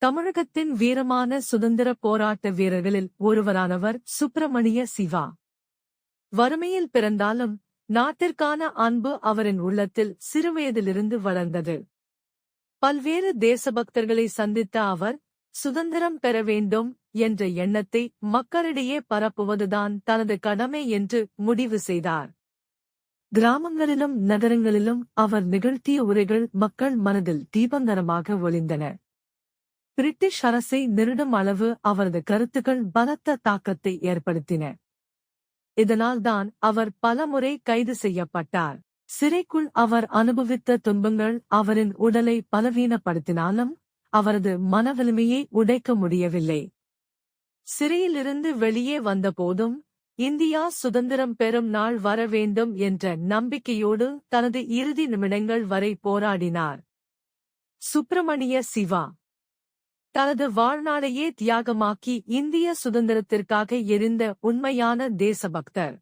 தமிழகத்தின் வீரமான சுதந்திரப் போராட்ட வீரர்களில் ஒருவரானவர் சுப்பிரமணிய சிவா. வறுமையில் பிறந்தாலும் நாட்டிற்கான அன்பு அவரின் உள்ளத்தில் சிறுவயதிலிருந்து வளர்ந்தது. பல்வேறு தேசபக்தர்களை சந்தித்த அவர், சுதந்திரம் பெற வேண்டும் என்ற எண்ணத்தை மக்களிடையே பரப்புவதுதான் தனது கடமை என்று முடிவு செய்தார். கிராமங்களிலும் நகரங்களிலும் அவர் நிகழ்த்திய உரைகள் மக்கள் மனதில் தீபங்கரமாக ஒளிந்தன. பிரிட்டிஷ் அரசை நெருடும் அளவு அவரது கருத்துக்கள் பலத்த தாக்கத்தை ஏற்படுத்தின. இதனால்தான் அவர் பலமுறை கைது செய்யப்பட்டார். சிறைக்குள் அவர் அனுபவித்த துன்பங்கள் அவரின் உடலை பலவீனப்படுத்தினாலும் அவரது மனவலிமையை உடைக்க முடியவில்லை. சிறையிலிருந்து வெளியே வந்தபோதும் இந்தியா சுதந்திரம் பெறும் நாள் வர வேண்டும் என்ற நம்பிக்கையோடு தனது இறுதி நிமிடங்கள் வரை போராடினார். சுப்பிரமணிய சிவா தனது வாழ்நாளையே தியாகமாக்கி இந்திய சுதந்திரத்திற்காக எரிந்த உண்மையான தேசபக்தர்.